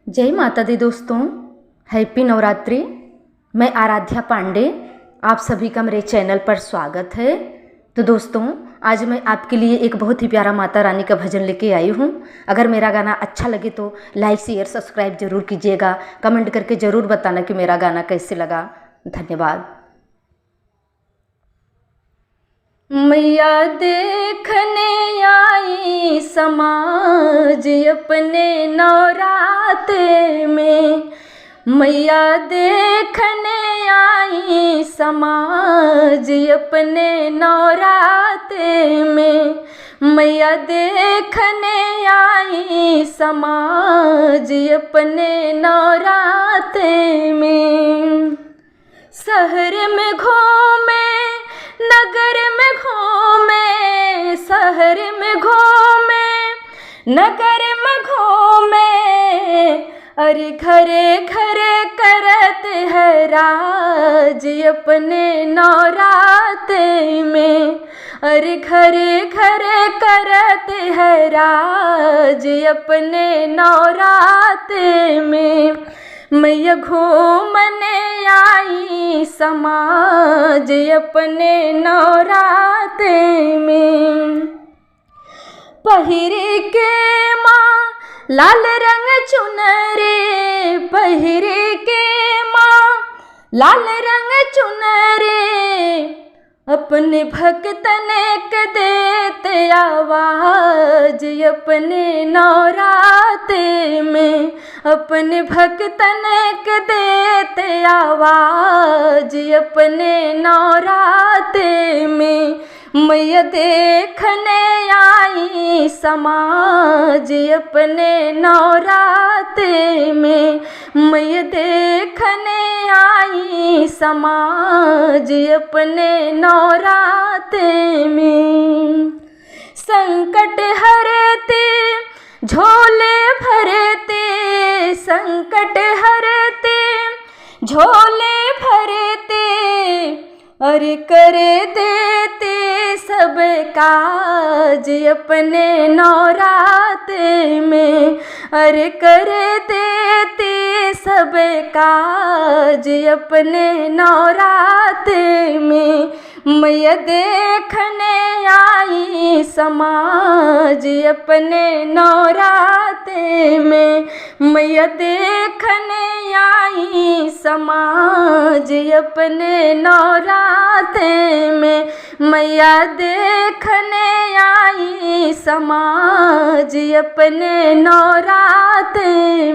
जय माता दी दोस्तों, हैप्पी नवरात्रि। मैं आराध्या पांडे, आप सभी का मेरे चैनल पर स्वागत है। तो दोस्तों, आज मैं आपके लिए एक बहुत ही प्यारा माता रानी का भजन लेके आई हूँ। अगर मेरा गाना अच्छा लगे तो लाइक शेयर सब्सक्राइब जरूर कीजिएगा। कमेंट करके ज़रूर बताना कि मेरा गाना कैसे लगा। धन्यवाद। मैया देखने आई समाज अपने नवराते में, मैया देखने आई समाज अपने नवराते में, मैया देखने आई समाज अपने नवराते में। शहर में घूमे नगर में घूमे, शहर में घूमे नगर में घूमे, अरे घरे घरे करत है राज अपने नवराते में, अरे घरे घरे करत है राज अपने नवराते में। मैया घूमने आई समाज अपने नवराते में। पहिरे के माँ लाल रंग चुनरे, पहिरे के माँ लाल रंग चुनरे, अपने भक्तन के देते आवाज अपने नवराते में, अपने भक्तन के देते आवाज अपने नवराते में। मैया देखने आई समाज अपने नवराते में, मैया देखने आई समाज अपने नवराते में। संकट हरते झोले भरते, संकट हरते झोले भरते, अरे करे देते सब काज अपने नवराते में, अरे करे देते सब काज अपने नवराते में। मैया देखने आई समाज अपने नवराते में, मैया देखने आई समाज अपने नवराते में, मैया देखने आई समाज अपने नवराते